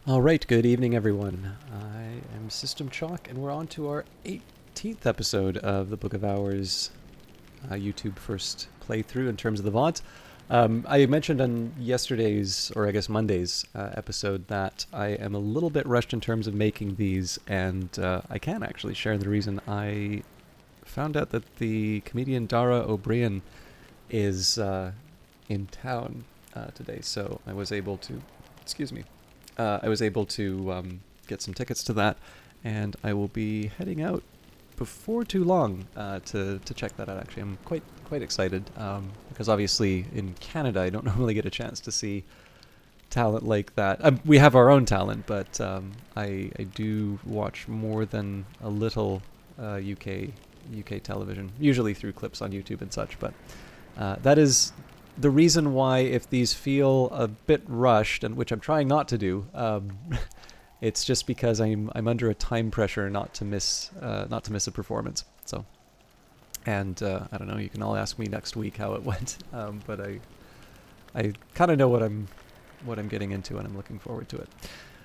All right, good evening, everyone. I am System Chalk, and we're on to our 18th episode of the Book of Hours YouTube first playthrough in terms of the VOD. I mentioned on yesterday's, or I guess Monday's episode that I am a little bit rushed in terms of making these, and I can actually share the reason. I found out that the comedian Dara O'Brien is in town today, so I was able to, get some tickets to that, and I will be heading out before too long to check that out. Actually, I'm quite excited because obviously in Canada I don't normally get a chance to see talent like that. We have our own talent, but I do watch more than a little UK television, usually through clips on YouTube and such. But that is the reason why, if these feel a bit rushed, and which I'm trying not to do, it's just because I'm under a time pressure not to miss a performance. So, and I don't know. You can all ask me next week how it went, but I kind of know what I'm getting into, and I'm looking forward to it.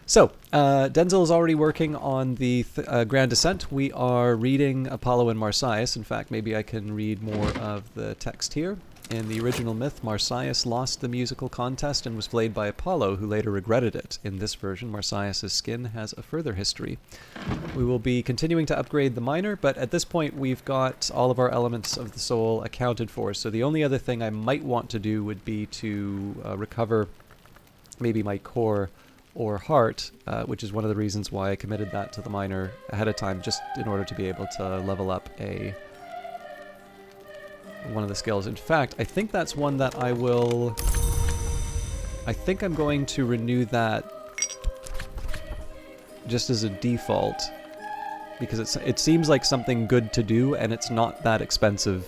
So, Denzel is already working on the Grand Descent. We are reading Apollo and Marsyas. In fact, maybe I can read more of the text here. In the original myth, Marsyas lost the musical contest and was flayed by Apollo, who later regretted it. In this version, Marsyas' skin has a further history. We will be continuing to upgrade the miner, but at this point we've got all of our elements of the soul accounted for, so the only other thing I might want to do would be to recover maybe my core or heart, which is one of the reasons why I committed that to the miner ahead of time, just in order to be able to level up one of the skills. In fact, I think that's one that I think I'm going to renew that just as a default, because it seems like something good to do, and it's not that expensive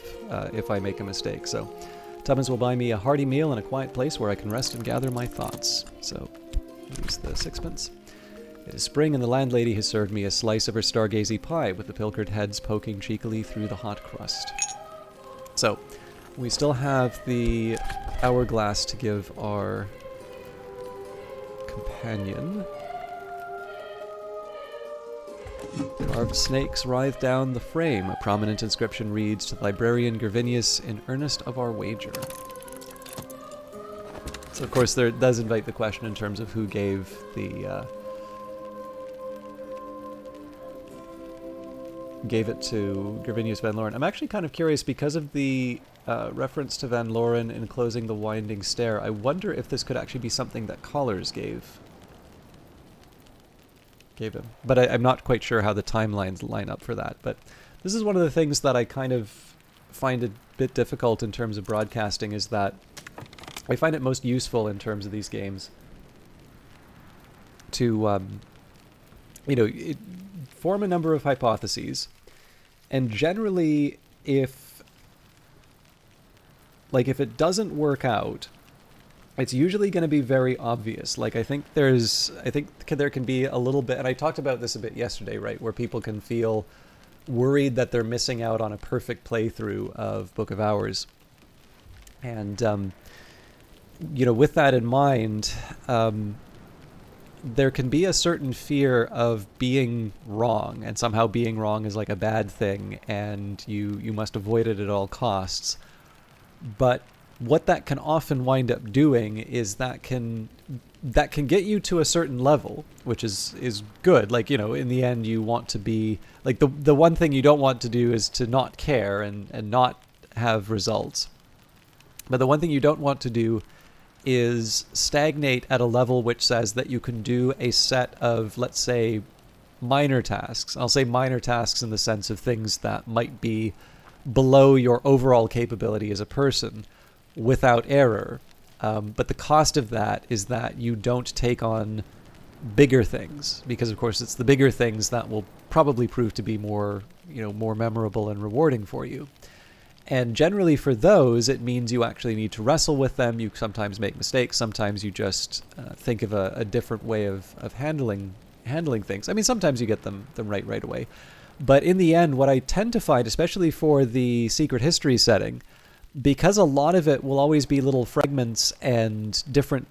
if I make a mistake. So Tubbins will buy me a hearty meal in a quiet place where I can rest and gather my thoughts. So use the sixpence. It is spring, and the landlady has served me a slice of her stargazy pie, with the pilchard heads poking cheekily through the hot crust. So, we still have the hourglass to give our companion. Carved snakes writhe down the frame. A prominent inscription reads, "To the librarian Gervinius, in earnest of our wager." So, of course, there does invite the question in terms of who gave gave it to Gervinius Van Loren. I'm actually kind of curious, because of the reference to Van Loren in closing the winding stair. I wonder if this could actually be something that Collars gave him. But I'm not quite sure how the timelines line up for that. But this is one of the things that I kind of find a bit difficult in terms of broadcasting, is that I find it most useful in terms of these games to form a number of hypotheses. And generally, if it doesn't work out, it's usually going to be very obvious. Like, I think there can be a little bit, and I talked about this a bit yesterday, right, where people can feel worried that they're missing out on a perfect playthrough of Book of Hours. And, with that in mind, there can be a certain fear of being wrong, and somehow being wrong is like a bad thing, and you must avoid it at all costs. But what that can often wind up doing is that can get you to a certain level, which is good. Like, in the end, you want to be like, the one thing you don't want to do is to not care and not have results. But the one thing you don't want to do is stagnate at a level which says that you can do a set of, let's say, minor tasks. I'll say minor tasks in the sense of things that might be below your overall capability as a person without error. But the cost of that is that you don't take on bigger things, because of course it's the bigger things that will probably prove to be more memorable and rewarding for you. And generally for those, it means you actually need to wrestle with them. You sometimes make mistakes. Sometimes you just think of a different way of handling things. I mean, sometimes you get them right away. But in the end, what I tend to find, especially for the secret history setting, because a lot of it will always be little fragments and different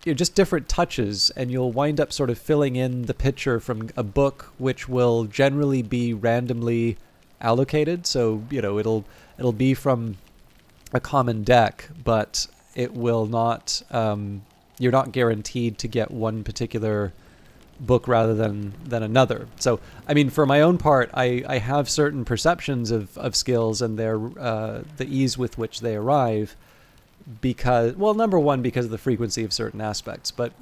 just different touches, and you'll wind up sort of filling in the picture from a book, which will generally be randomly allocated. So it'll be from a common deck, but it will not. You're not guaranteed to get one particular book rather than another. So, I mean, for my own part, I have certain perceptions of skills and their the ease with which they arrive, because, well, number one, because of the frequency of certain aspects, but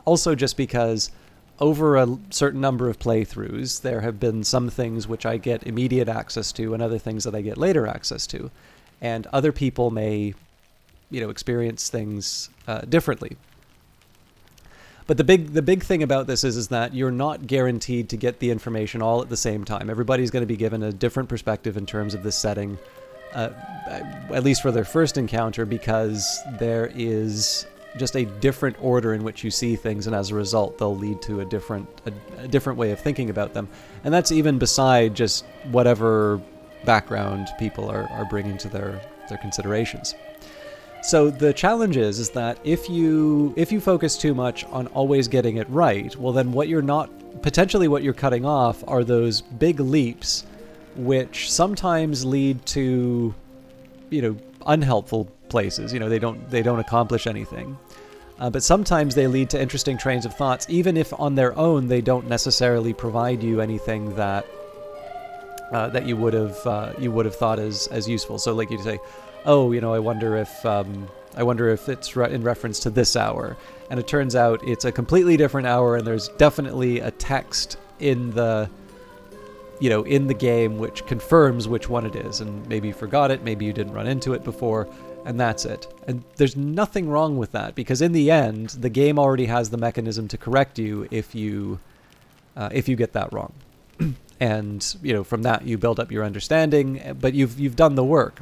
also just because over a certain number of playthroughs, there have been some things which I get immediate access to and other things that I get later access to, and other people may, experience things differently. But the big thing about this is that you're not guaranteed to get the information all at the same time. Everybody's going to be given a different perspective in terms of this setting, at least for their first encounter, because there is just a different order in which you see things, and as a result, they'll lead to a different way of thinking about them. And that's even beside just whatever background people are bringing to their considerations. So the challenge is that if you focus too much on always getting it right, well, then what you're cutting off are those big leaps, which sometimes lead to, unhelpful places. They don't accomplish anything, but sometimes they lead to interesting trains of thoughts, even if on their own they don't necessarily provide you anything that you would have thought as useful. So, like you say, oh, I wonder if it's in reference to this hour, and it turns out it's a completely different hour, and there's definitely a text in the game which confirms which one it is, and maybe you forgot it, maybe you didn't run into it before, and that's it. And there's nothing wrong with that, because in the end, the game already has the mechanism to correct you if you get that wrong. And from that you build up your understanding, but you've done the work.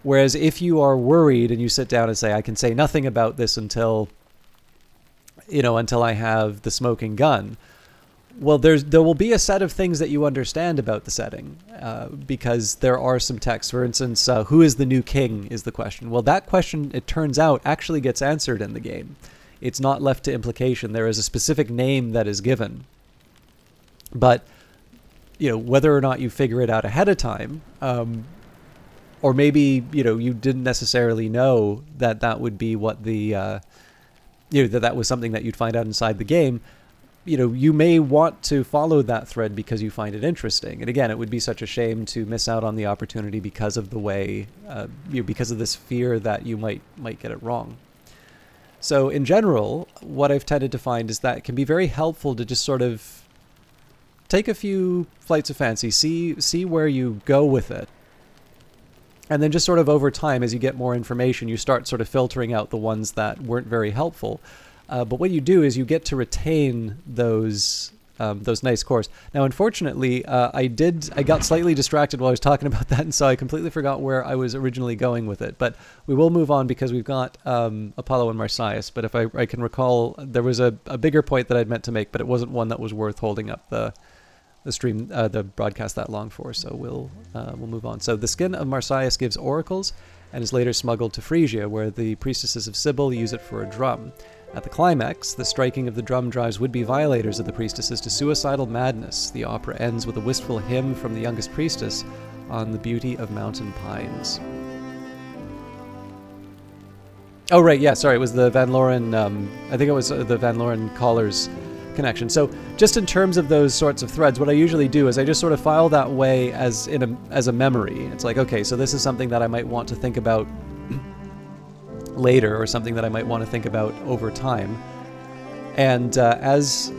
Whereas if you are worried and you sit down and say, I can say nothing about this until I have the smoking gun, well, there will be a set of things that you understand about the setting, because there are some texts. For instance, who is the new king is the question. Well, that question, it turns out, actually gets answered in the game. It's not left to implication. There is a specific name that is given. But, whether or not you figure it out ahead of time, or maybe, you didn't necessarily know that would be what the, that was something that you'd find out inside the game, you may want to follow that thread because you find it interesting. And again, it would be such a shame to miss out on the opportunity because of the way, because of this fear that you might get it wrong. So in general, what I've tended to find is that it can be very helpful to just sort of take a few flights of fancy, see where you go with it. And then just sort of over time, as you get more information, you start sort of filtering out the ones that weren't very helpful. But what you do is you get to retain those nice cores. Now, unfortunately, I got slightly distracted while I was talking about that, and so I completely forgot where I was originally going with it. But we will move on because we've got Apollo and Marsyas. But if I can recall, there was a bigger point that I'd meant to make, but it wasn't one that was worth holding up the stream, the broadcast that long for, so we'll move on. So the skin of Marsyas gives oracles and is later smuggled to Phrygia, where the priestesses of Sibyl use it for a drum. At the climax, the striking of the drum drives would-be violators of the priestesses to suicidal madness. The opera ends with a wistful hymn from the youngest priestess on the beauty of mountain pines. Oh, right, yeah, sorry, it was the Van Loren, I think it was the Van Loren Callers connection. So just in terms of those sorts of threads, what I usually do is I just sort of file that way as a memory. It's like, okay, so this is something that I might want to think about later, or something that I might want to think about over time. And as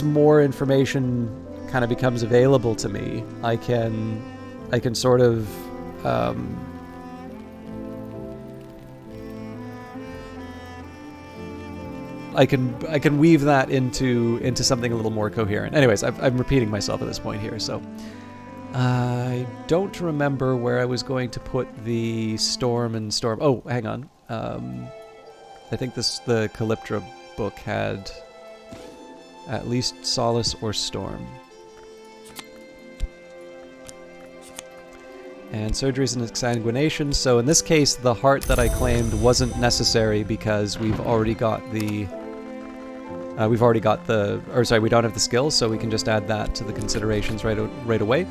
more information kind of becomes available to me, I can sort of I can weave that into something a little more coherent. Anyways, I'm repeating myself at this point here, so I don't remember where I was going to put the storm and storm. Oh, hang on. I think the Calyptra book had at least Solace or Storm. And surgeries and exsanguination. So in this case, the heart that I claimed wasn't necessary because we've already got the... we don't have the skills, so we can just add that to the considerations right away.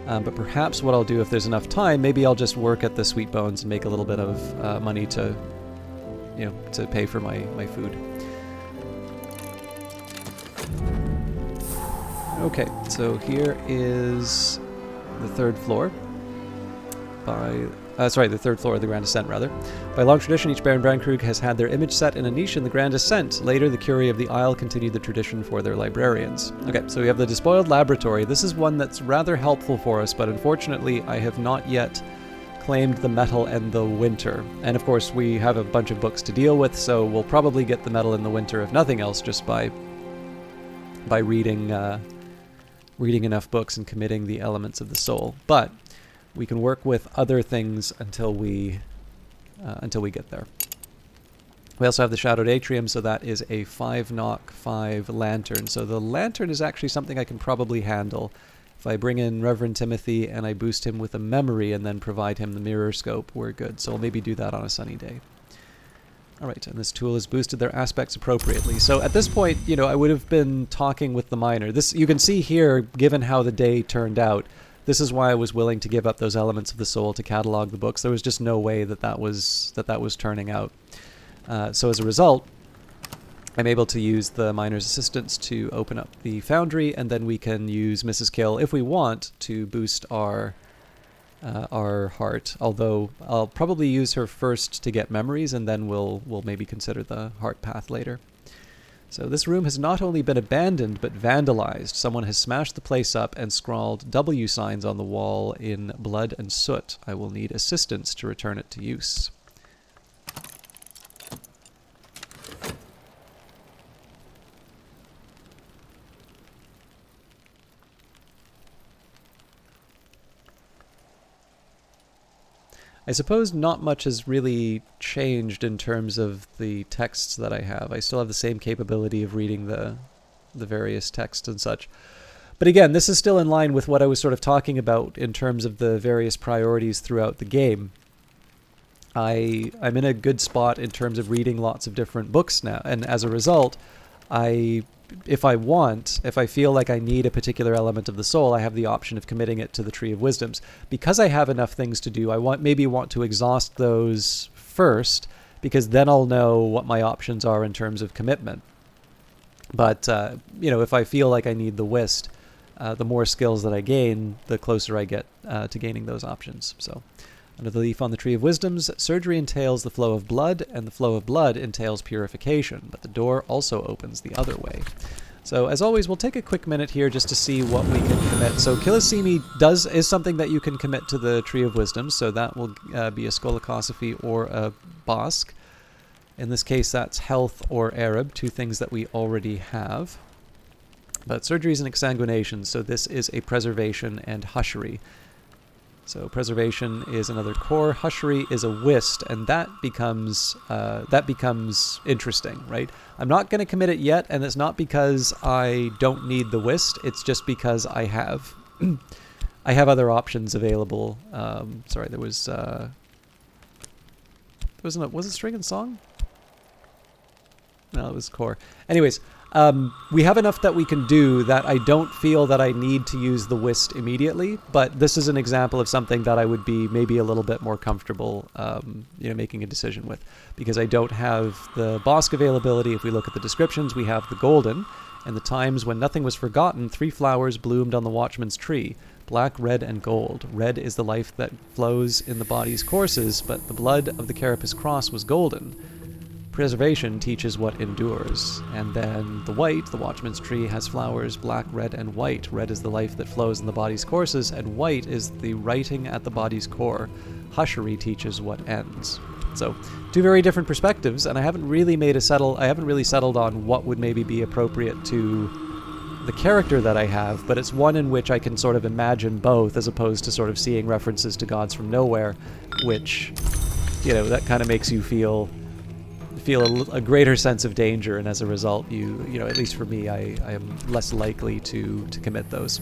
But perhaps what I'll do if there's enough time, maybe I'll just work at the sweet bones and make a little bit of money to, to pay for my food. Okay, so here is the third floor. The third floor of the Grand Ascent, rather. By long tradition, each Baron Brandkrug has had their image set in a niche in the Grand Ascent. Later, the Curie of the Isle continued the tradition for their librarians. Okay, so we have the Despoiled Laboratory. This is one that's rather helpful for us, but unfortunately, I have not yet claimed the metal and the winter. And of course, we have a bunch of books to deal with, so we'll probably get the metal and the winter, if nothing else, just by reading enough books and committing the elements of the soul. But we can work with other things until we get there. We also have the Shadowed Atrium, so that is a 5-knock 5 lantern. So the lantern is actually something I can probably handle. If I bring in Reverend Timothy and I boost him with a memory and then provide him the mirror scope, we're good. So I'll maybe do that on a sunny day. Alright, and this tool has boosted their aspects appropriately. So at this point, I would have been talking with the miner. This, you can see here, given how the day turned out, this is why I was willing to give up those elements of the soul to catalog the books. There was just no way that was turning out. So as a result, I'm able to use the miner's assistants to open up the Foundry, and then we can use Mrs. Kill, if we want, to boost our heart. Although I'll probably use her first to get memories, and then we'll maybe consider the heart path later. So this room has not only been abandoned, but vandalized. Someone has smashed the place up and scrawled W signs on the wall in blood and soot. I will need assistance to return it to use. I suppose not much has really changed in terms of the texts that I have. I still have the same capability of reading the various texts and such. But again, this is still in line with what I was sort of talking about in terms of the various priorities throughout the game. I'm in a good spot in terms of reading lots of different books now, and as a result, if I feel like I need a particular element of the soul, I have the option of committing it to the Tree of Wisdoms. Because I have enough things to do, I maybe want to exhaust those first, because then I'll know what my options are in terms of commitment. But, if I feel like I need the Wist, the more skills that I gain, the closer I get to gaining those options. So, under the leaf on the Tree of Wisdoms, surgery entails the flow of blood, and the flow of blood entails purification, but the door also opens the other way. So, as always, we'll take a quick minute here just to see what we can commit. So, Kilisimi is something that you can commit to the Tree of Wisdom, so that will be a Skolakosophy or a Bosk. In this case, that's Health or Arab, two things that we already have. But surgeries and exsanguination, so this is a Preservation and Hushery. So Preservation is another core, Hushery is a Wist, and that becomes interesting, right? I'm not going to commit it yet, and it's not because I don't need the Wist, it's just because I have other options available. Sorry, was it String and Song? No, it was core. Anyways, we have enough that we can do that I don't feel that I need to use the Wist immediately, but this is an example of something that I would be maybe a little bit more comfortable making a decision with, because I don't have the Bosk availability. If we look at the descriptions, we have the Golden, and the times when nothing was forgotten, 3 flowers bloomed on the Watchman's tree, black, red, and gold. Red is the life that flows in the body's courses, but the blood of the Carapace Cross was golden. Preservation teaches what endures. And then the white, the Watchman's tree, has flowers black, red, and white. Red is the life that flows in the body's courses, and white is the writing at the body's core. Hushery teaches what ends. So, two very different perspectives, and I haven't really settled on what would maybe be appropriate to the character that I have, but it's one in which I can sort of imagine both, as opposed to sort of seeing references to gods from nowhere, which, that kind of makes you feel a greater sense of danger, and as a result, at least for me, I am less likely to commit those.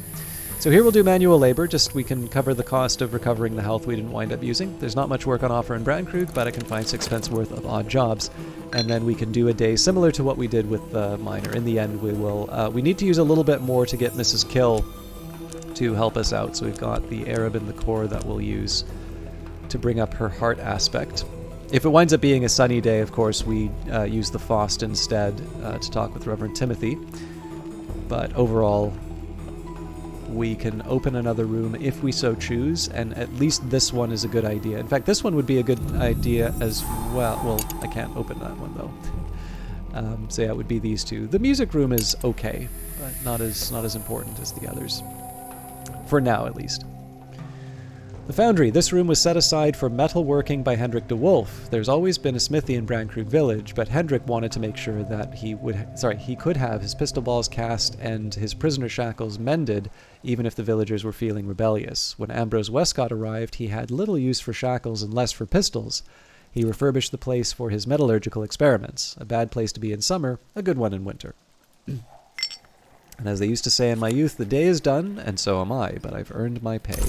So here we'll do manual labor, just we can cover the cost of recovering the health we didn't wind up using. There's not much work on offer in Brandkrug, but I can find 6 pence worth of odd jobs. And then we can do a day similar to what we did with the miner. In the end, we need to use a little bit more to get Mrs. Kill to help us out. So we've got the Arab in the core that we'll use to bring up her heart aspect. If it winds up being a sunny day, of course, we use the Faust instead to talk with Reverend Timothy. But overall, we can open another room if we so choose, and at least this one is a good idea. In fact, this one would be a good idea as well. Well, I can't open that one though. So yeah, it would be these two. The music room is okay, but not as important as the others. For now, at least. The Foundry. This room was set aside for metal working by Hendrik de Wolf. There's always been a smithy in Brandkrug village, but Hendrik wanted to make sure that he could have his pistol balls cast and his prisoner shackles mended, even if the villagers were feeling rebellious. When Ambrose Westcott arrived, he had little use for shackles and less for pistols. He refurbished the place for his metallurgical experiments. A bad place to be in summer, a good one in winter. And as they used to say in my youth, the day is done, and so am I, but I've earned my pay.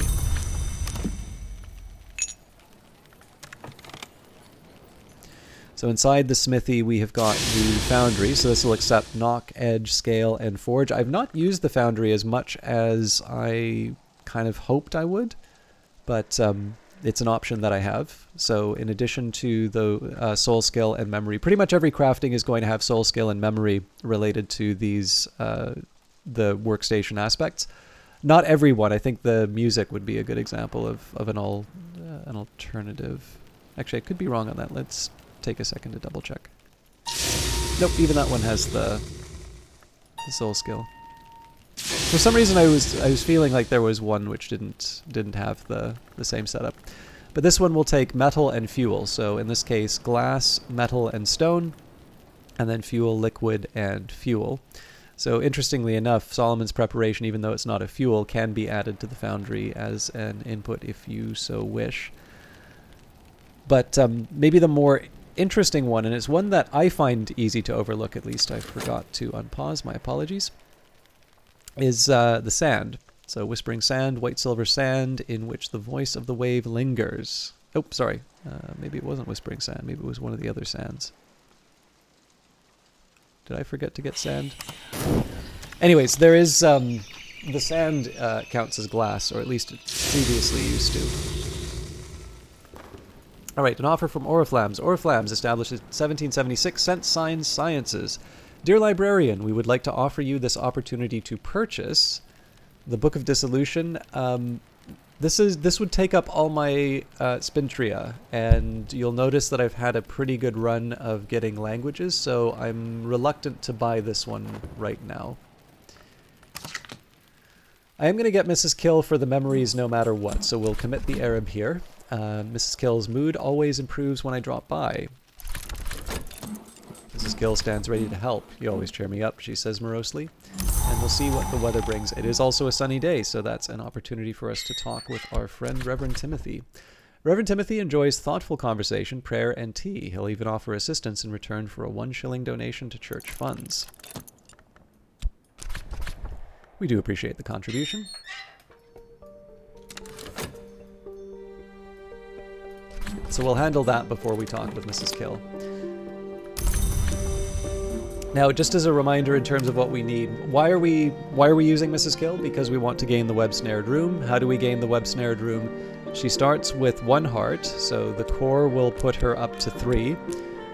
So inside the smithy, we have got the Foundry. So this will accept knock, edge, scale, and forge. I've not used the Foundry as much as I kind of hoped I would, but it's an option that I have. So in addition to the soul skill and memory, pretty much every crafting is going to have soul skill and memory related to these the workstation aspects. Not every one. I think the music would be a good example of an alternative. Actually, I could be wrong on that. Let's take a second to double check. Nope, even that one has the soul skill. For some reason, I was feeling like there was one which didn't have the same setup. But this one will take metal and fuel. So in this case, glass, metal, and stone, and then fuel, liquid, and fuel. So interestingly enough, Solomon's preparation, even though it's not a fuel, can be added to the Foundry as an input if you so wish. But maybe the more interesting one, and it's one that I find easy to overlook, at least I forgot to unpause, my apologies, is the sand. So whispering sand, white silver sand, in which the voice of the wave lingers. Oh, sorry, maybe it wasn't whispering sand, maybe it was one of the other sands. Did I forget to get sand? Anyways, there is, the sand counts as glass, or at least it previously used to. All right, an offer from Oriflammes. Oriflammes, established in 1776, sent Sign Sciences. Dear librarian, we would like to offer you this opportunity to purchase the Book of Dissolution. This would take up all my Spintria, and you'll notice that I've had a pretty good run of getting languages, so I'm reluctant to buy this one right now. I am going to get Mrs. Kill for the memories no matter what, so we'll commit the Arab here. Mrs. Kill's mood always improves when I drop by. Mrs. Kill stands ready to help. You always cheer me up, she says morosely. And we'll see what the weather brings. It is also a sunny day, so that's an opportunity for us to talk with our friend Reverend Timothy. Reverend Timothy enjoys thoughtful conversation, prayer, and tea. He'll even offer assistance in return for a 1 shilling donation to church funds. We do appreciate the contribution. So we'll handle that before we talk with Mrs. Kill. Now, just as a reminder in terms of what we need, why are we using Mrs. Kill? Because we want to gain the web-snared room. How do we gain the web-snared room? She starts with 1 heart, so the core will put her up to 3.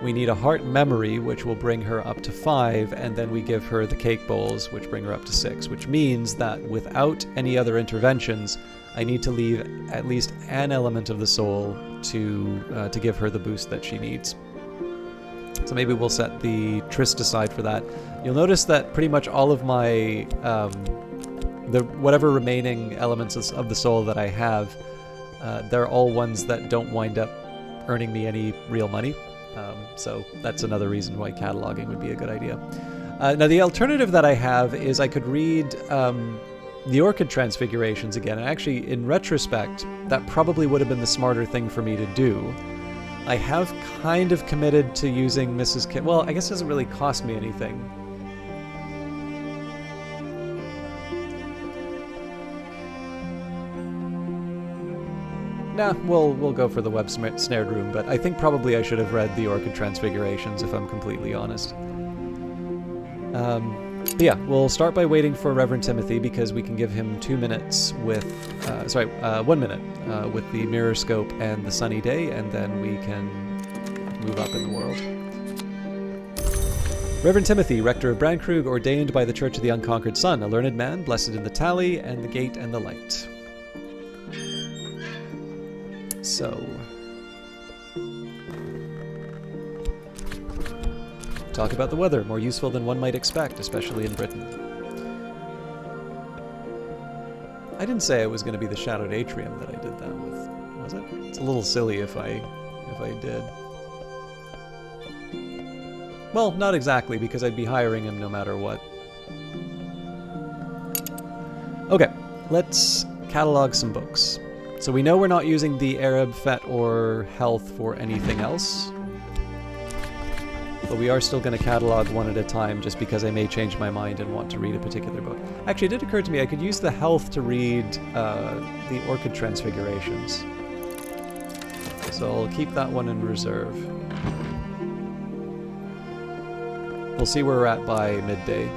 We need a heart memory, which will bring her up to 5, and then we give her the cake bowls, which bring her up to 6, which means that without any other interventions, I need to leave at least an element of the soul to give her the boost that she needs. So maybe we'll set the tryst aside for that. You'll notice that pretty much all of my whatever remaining elements of the soul that I have, they're all ones that don't wind up earning me any real money. So that's another reason why cataloging would be a good idea. Now the alternative that I have is I could read the Orchid Transfigurations again, and actually, in retrospect, that probably would have been the smarter thing for me to do. I have kind of committed to using Mrs. Kill. Well, I guess it doesn't really cost me anything. Nah, we'll go for the web snared room, but I think probably I should have read the Orchid Transfigurations, if I'm completely honest. But yeah, we'll start by waiting for Reverend Timothy, because we can give him 2 minutes with, 1 minute with the mirror scope and the sunny day, and then we can move up in the world. Reverend Timothy, rector of Brandkrug, ordained by the Church of the Unconquered Sun, a learned man, blessed in the tally and the gate and the light. So, talk about the weather, more useful than one might expect, especially in Britain. I didn't say it was going to be the Shadowed Atrium that I did that with, was it? It's a little silly if I did. Well, not exactly, because I'd be hiring him no matter what. Okay, let's catalog some books. So we know we're not using the Arab, Fet, or Health for anything else. But we are still going to catalog one at a time, just because I may change my mind and want to read a particular book. Actually, it did occur to me I could use the Health to read the Orchid Transfigurations. So I'll keep that one in reserve. We'll see where we're at by midday.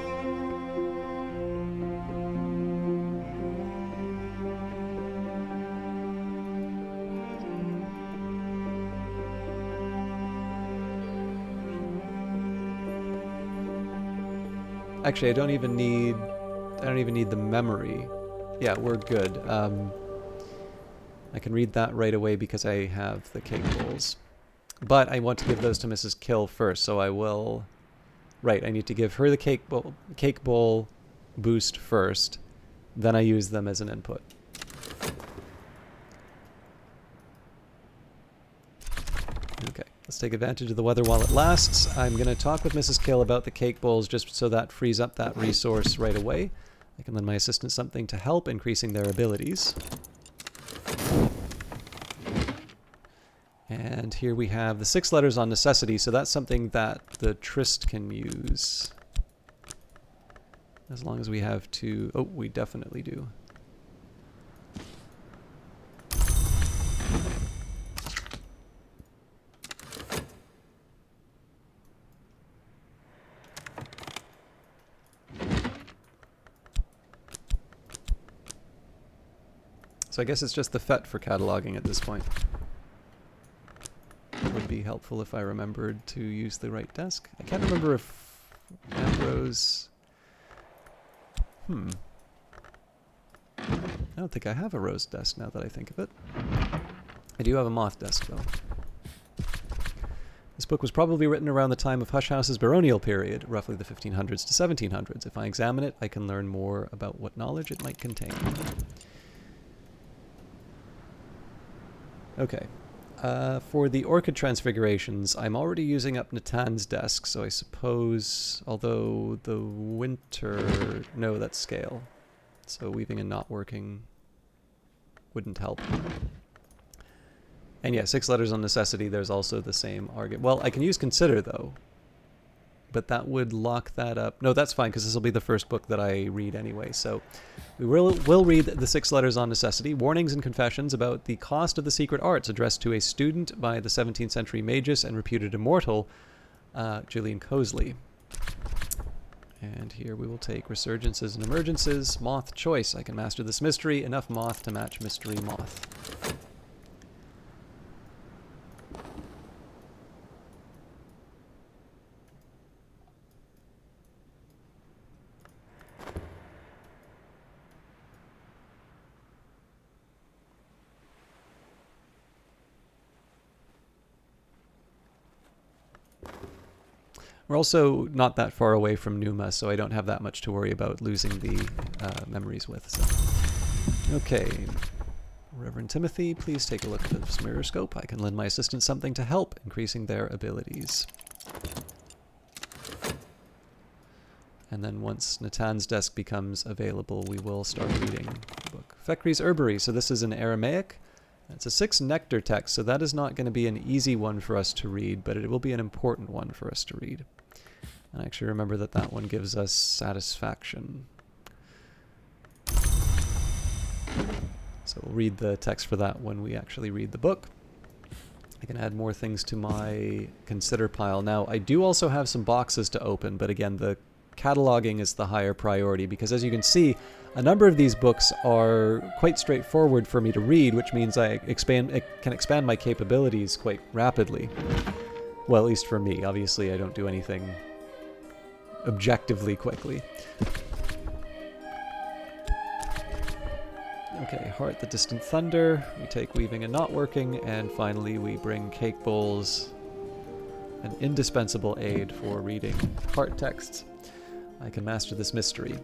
Actually, I don't even need the memory. Yeah, we're good. I can read that right away because I have the cake bowls. But I want to give those to Mrs. Kill first, so I will... Right, I need to give her the cake bowl boost first, then I use them as an input. Okay, let's take advantage of the weather while it lasts. I'm going to talk with Mrs. Kill about the cake bowls just so that frees up that resource right away. I can lend my assistant something to help, increasing their abilities. And here we have the 6 letters on necessity, so that's something that the Trist can use. As long as we have 2... Oh, we definitely do. So I guess it's just the Fet for cataloging at this point. It would be helpful if I remembered to use the right desk. I can't remember if Ambrose... I don't think I have a rose desk now that I think of it. I do have a moth desk, though. This book was probably written around the time of Hush House's baronial period, roughly the 1500s to 1700s. If I examine it, I can learn more about what knowledge it might contain. Okay. For the Orchid Transfigurations, I'm already using up Natan's desk, so I suppose, although the winter... No, that's scale. So weaving and not working wouldn't help. And yeah, 6 letters on necessity, there's also the same argument. Well, I can use consider, though. But that would lock that up. No, that's fine, because this will be the first book that I read anyway. So we will read the 6 letters on necessity, warnings and confessions about the cost of the secret arts, addressed to a student by the 17th century magus and reputed immortal, Julian Cosley. And here we will take resurgences and emergences. Moth choice. I can master this mystery. Enough moth to match mystery moth. We're also not that far away from Numa, so I don't have that much to worry about losing the memories with. So. Okay. Reverend Timothy, please take a look at this mirror scope. I can lend my assistant something to help, increasing their abilities. And then once Natan's desk becomes available, we will start reading the book. Fekri's Herbery. So this is in Aramaic. It's a 6 nectar text, so that is not going to be an easy one for us to read, but it will be an important one for us to read. And I actually remember that that one gives us satisfaction. So we'll read the text for that when we actually read the book. I can add more things to my consider pile. Now, I do also have some boxes to open, but again, the cataloging is the higher priority because, as you can see, a number of these books are quite straightforward for me to read, which means I can expand my capabilities quite rapidly. Well, at least for me. Obviously, I don't do anything objectively quickly. Okay, Heart the Distant Thunder. We take Weaving and Not Working, and finally we bring Cake Bowls, an indispensable aid for reading heart texts. I can master this mystery.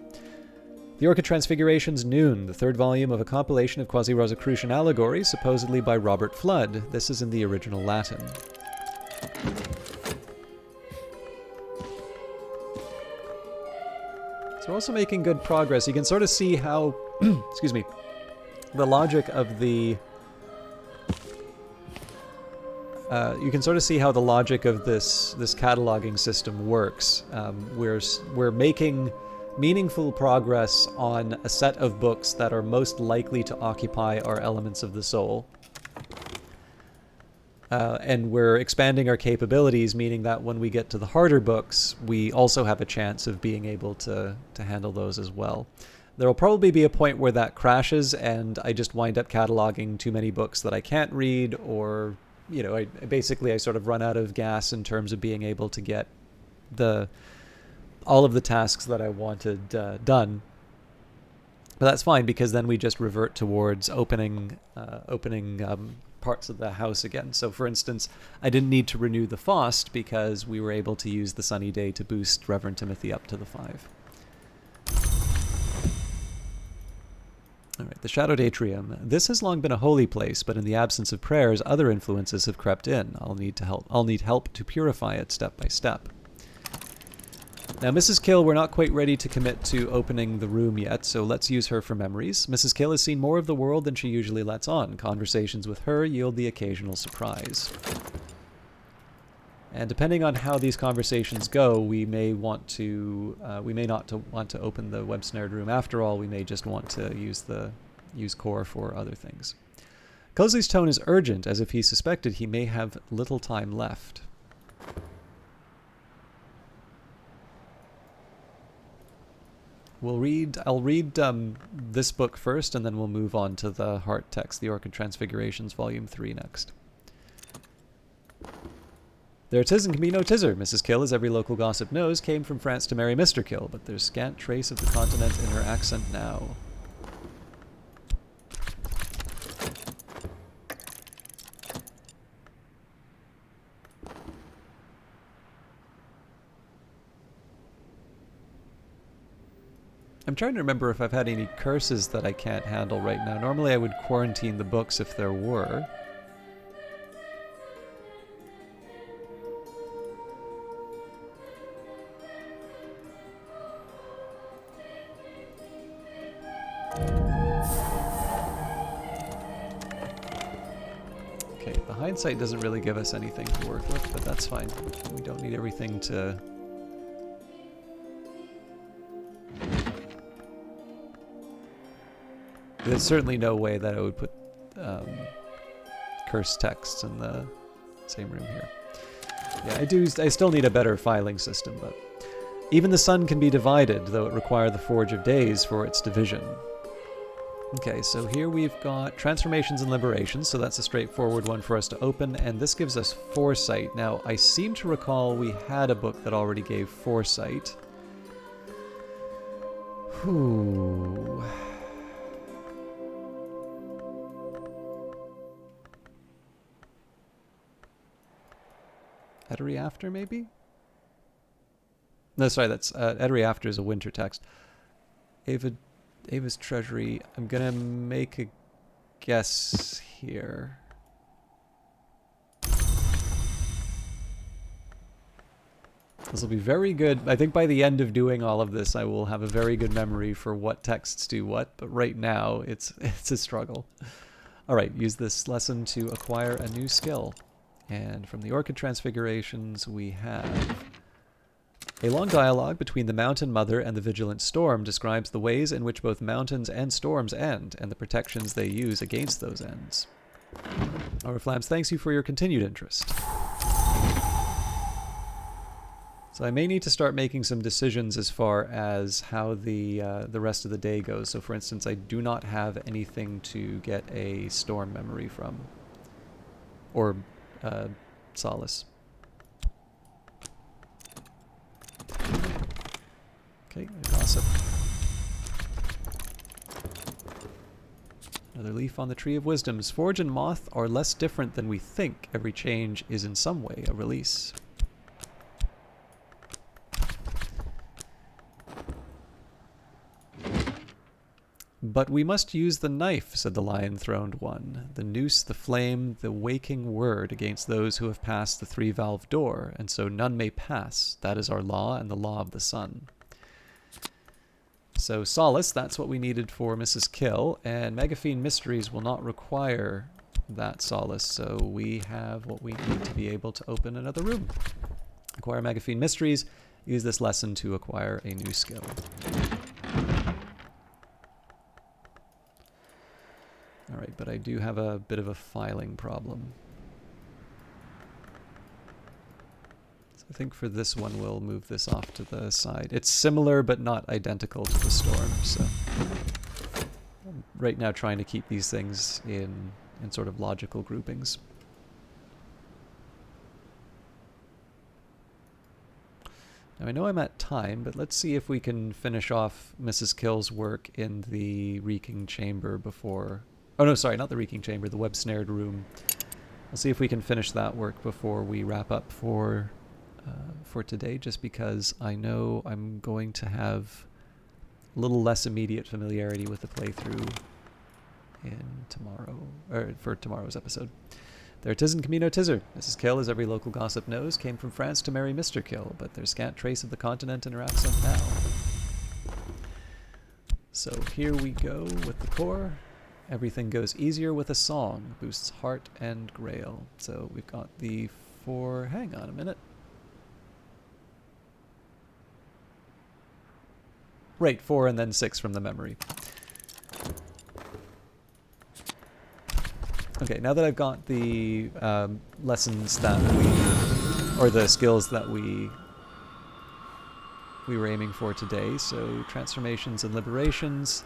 The Orchid Transfigurations Noon, the third volume of a compilation of Quasi-Rosicrucian allegories, supposedly by Robert Flood. This is in the original Latin. So we're also making good progress. You can sort of see how, excuse me, the logic of the... you can sort of see how the logic of this cataloging system works. We're making meaningful progress on a set of books that are most likely to occupy our elements of the soul. And we're expanding our capabilities, meaning that when we get to the harder books, we also have a chance of being able to handle those as well. There will probably be a point where that crashes and I just wind up cataloging too many books that I can't read, or, you know, I sort of run out of gas in terms of being able to get all of the tasks that I wanted done. But that's fine, because then we just revert towards opening parts of the house again. So for instance, I didn't need to renew the Faust because we were able to use the Sunny Day to boost Reverend Timothy up to the 5. Alright, the Shadowed Atrium. This has long been a holy place, but in the absence of prayers, other influences have crept in. I'll need help to purify it step by step. Now, Mrs. Kill, we're not quite ready to commit to opening the room yet, so let's use her for memories. Mrs. Kill has seen more of the world than she usually lets on. Conversations with her yield the occasional surprise. And depending on how these conversations go, we may not want to open the web-snared room after all. We may just want to use core for other things. Cosley's tone is urgent, as if he suspected he may have little time left. I'll read this book first, and then we'll move on to the heart text, the Orchid Transfigurations, Volume 3 next. Their tizen can be no tizzer. Mrs. Kill, as every local gossip knows, came from France to marry Mr. Kill, but there's scant trace of the continent in her accent now. I'm trying to remember if I've had any curses that I can't handle right now. Normally I would quarantine the books if there were. Okay, the hindsight doesn't really give us anything to work with, but that's fine. We don't need everything to... There's certainly no way that I would put cursed texts in the same room here. Yeah, I still need a better filing system, but... Even the sun can be divided, though it require the Forge of Days for its division. Okay, so here we've got Transformations and Liberations, so that's a straightforward one for us to open, and this gives us Foresight. Now, I seem to recall we had a book that already gave Foresight. Whew... Ettery After, maybe? No, sorry, that's Ettery After is a winter text. Ava's Treasury. I'm gonna make a guess here. This will be very good. I think by the end of doing all of this, I will have a very good memory for what texts do what, but right now, it's a struggle. Alright, use this lesson to acquire a new skill. And from the Orchid Transfigurations, we have A long dialogue between the Mountain Mother and the Vigilant Storm describes the ways in which both mountains and storms end, and the protections they use against those ends. Oriflams, thanks you for your continued interest. So I may need to start making some decisions as far as how the rest of the day goes. So for instance, I do not have anything to get a storm memory from. Or solace. Okay, gossip. Another leaf on the Tree of Wisdoms. Forge and Moth are less different than we think. Every change is in some way a release. But we must use the knife, said the lion-throned one, the noose, the flame, the waking word against those who have passed the three-valve door, and so none may pass. That is our law and the law of the sun. So Solace, that's what we needed for Mrs. Kill, and Megaphine Mysteries will not require that Solace, so we have what we need to be able to open another room. Acquire Megaphine Mysteries, use this lesson to acquire a new skill. Alright, but I do have a bit of a filing problem. So I think for this one we'll move this off to the side. It's similar but not identical to the storm, so I'm right now trying to keep these things in sort of logical groupings. Now I know I'm at time, but let's see if we can finish off Mrs. Kill's work in the Reeking Chamber before... Oh no, sorry, not the Reeking Chamber, the web-snared room. I'll see if we can finish that work before we wrap up for today, just because I know I'm going to have a little less immediate familiarity with the playthrough for tomorrow's episode. There 'tis in Camino Tizzer. Mrs. Kill, as every local gossip knows, came from France to marry Mr. Kill, but there's scant trace of the continent in her accent now. So here we go with the core. Everything goes easier with a song, boosts heart and grail. So we've got the 4, hang on a minute. Right, 4 and then 6 from the memory. Okay, now that I've got the lessons that or the skills that we were aiming for today, so transformations and liberations,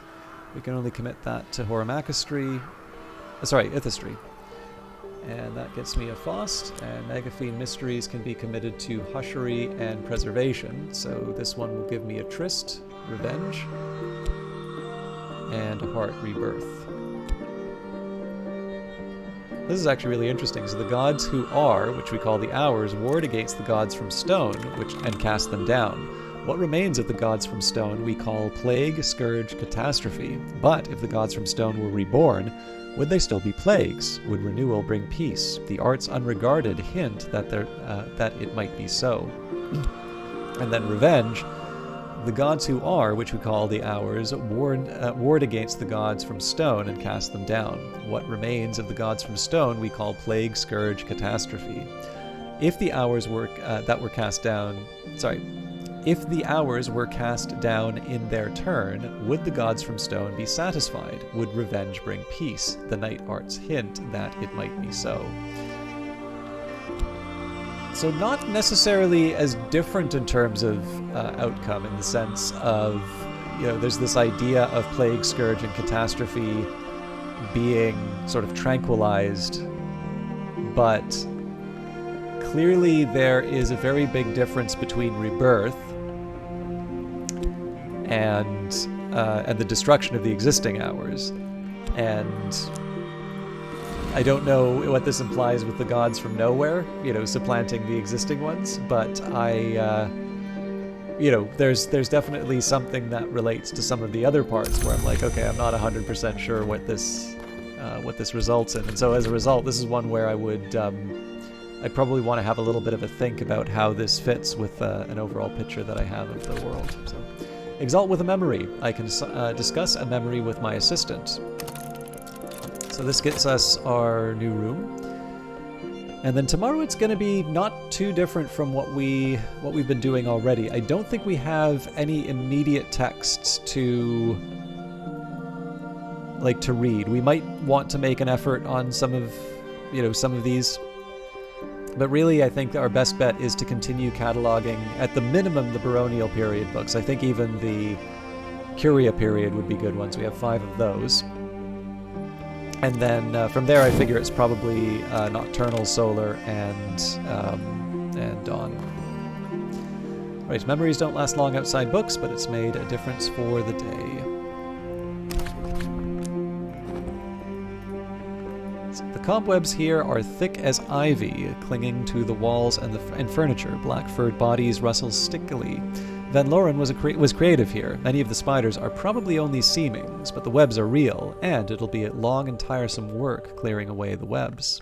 we can only commit that to Horamachistry, Ithistry. And that gets me a Faust, and Megaphine Mysteries can be committed to Hushery and Preservation, so this one will give me a Tryst, Revenge, and a Heart Rebirth. This is actually really interesting. So the gods who are, which we call the Hours, ward against the gods from stone, and cast them down. What remains of the gods from stone we call plague, scourge, catastrophe. But if the gods from stone were reborn, would they still be plagues? Would renewal bring peace? The arts unregarded hint that it might be so. And then revenge. The gods who are, which we call the Hours, ward against the gods from stone and cast them down. What remains of the gods from stone we call plague, scourge, catastrophe. If the Hours were cast down in their turn, would the gods from stone be satisfied? Would revenge bring peace? The night arts hint that it might be so. So not necessarily as different in terms of outcome, in the sense of, there's this idea of plague, scourge, and catastrophe being sort of tranquilized, but clearly there is a very big difference between rebirth and the destruction of the existing Hours. And I don't know what this implies with the gods from nowhere, supplanting the existing ones, but there's definitely something that relates to some of the other parts where I'm like, okay, I'm not 100% sure what this results in. And so as a result, this is one where I'd probably want to have a little bit of a think about how this fits with an overall picture that I have of the world. So, exalt with a memory. I can discuss a memory with my assistant. So this gets us our new room. And then tomorrow it's going to be not too different from what we've been doing already. I don't think we have any immediate texts to read. We might want to make an effort on some of these. But really, I think our best bet is to continue cataloging, at the minimum, the baronial period books. I think even the Curia period would be good ones. We have 5 of those. And then from there, I figure it's probably Nocturnal, Solar, and Dawn. Right, memories don't last long outside books, but it's made a difference for the day. The cobwebs here are thick as ivy, clinging to the walls and furniture. Black-furred bodies rustle stickily. Van Loren was creative here. Many of the spiders are probably only seemings, but the webs are real, and it'll be long and tiresome work clearing away the webs.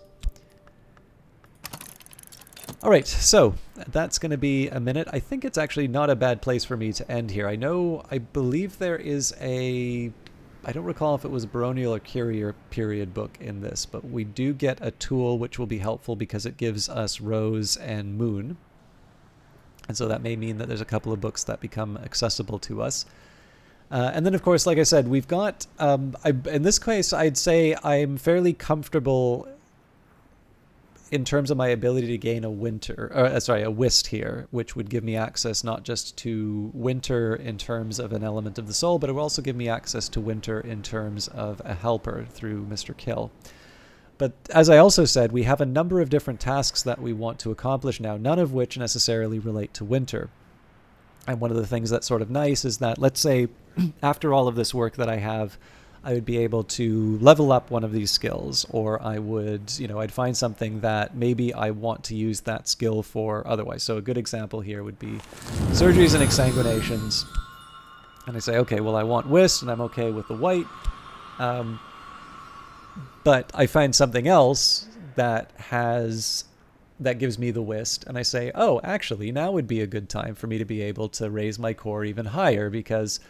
Alright, so that's going to be a minute. I think it's actually not a bad place for me to end here. I believe there is I don't recall if it was a baronial or Curia period book in this, but we do get a tool which will be helpful because it gives us Rose and Moon. And so that may mean that there's a couple of books that become accessible to us. And then, of course, like I said, we've got... in this case, I'd say I'm fairly comfortable in terms of my ability to gain a Wist here, which would give me access not just to Winter in terms of an element of the soul, but it will also give me access to Winter in terms of a helper through Mr. Kill. But as I also said, we have a number of different tasks that we want to accomplish now, none of which necessarily relate to Winter. And one of the things that's sort of nice is that, let's say, after all of this work that I have, I would be able to level up one of these skills, or I would, I'd find something that maybe I want to use that skill for otherwise. So a good example here would be surgeries and exsanguinations. And I say, okay, well, I want Whist, and I'm okay with the white. But I find something else that gives me the Whist, and I say, oh, actually, now would be a good time for me to be able to raise my core even higher, because,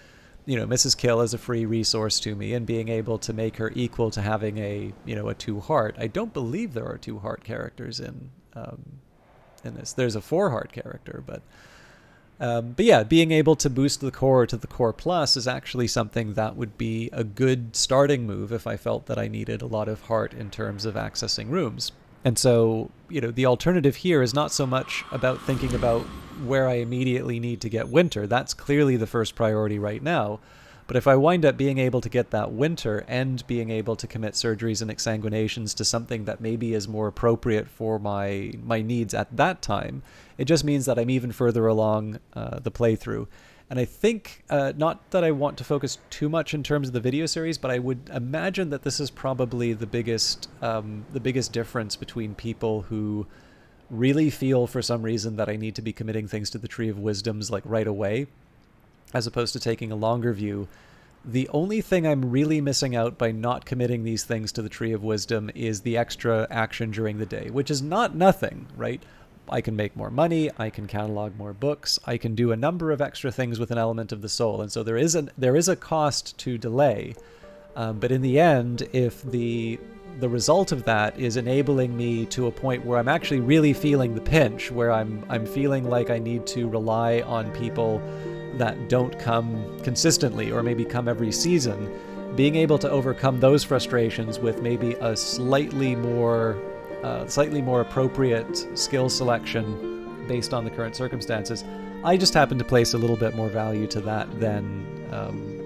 Mrs. Kill is a free resource to me, and being able to make her equal to having a 2-heart. I don't believe there are 2-heart characters in this. There's a 4-heart character, but yeah, being able to boost the core to the core plus is actually something that would be a good starting move if I felt that I needed a lot of heart in terms of accessing rooms. And so, the alternative here is not so much about thinking about where I immediately need to get Winter. That's clearly the first priority right now. But if I wind up being able to get that Winter and being able to commit surgeries and exsanguinations to something that maybe is more appropriate for my needs at that time, it just means that I'm even further along the playthrough. And I think, not that I want to focus too much in terms of the video series, but I would imagine that this is probably the biggest difference between people who really feel for some reason that I need to be committing things to the Tree of Wisdoms like right away, as opposed to taking a longer view. The only thing I'm really missing out by not committing these things to the Tree of Wisdom is the extra action during the day, which is not nothing, right? I can make more money, I can catalog more books, I can do a number of extra things with an element of the soul, and so there is a cost to delay. But in the end, if the result of that is enabling me to a point where I'm actually really feeling the pinch, where I'm feeling like I need to rely on people that don't come consistently or maybe come every season, being able to overcome those frustrations with maybe a slightly more appropriate skill selection based on the current circumstances, I just happen to place a little bit more value to that than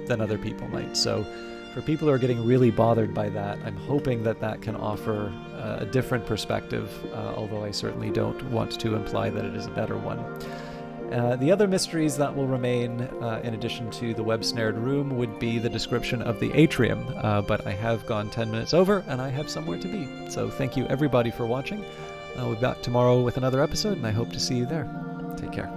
other people might. So for people who are getting really bothered by that, I'm hoping that can offer a different perspective, although I certainly don't want to imply that it is a better one. The other mysteries that will remain, in addition to the web-snared room, would be the description of the atrium, but I have gone 10 minutes over, and I have somewhere to be. So thank you everybody for watching. We'll be back tomorrow with another episode, and I hope to see you there. Take care.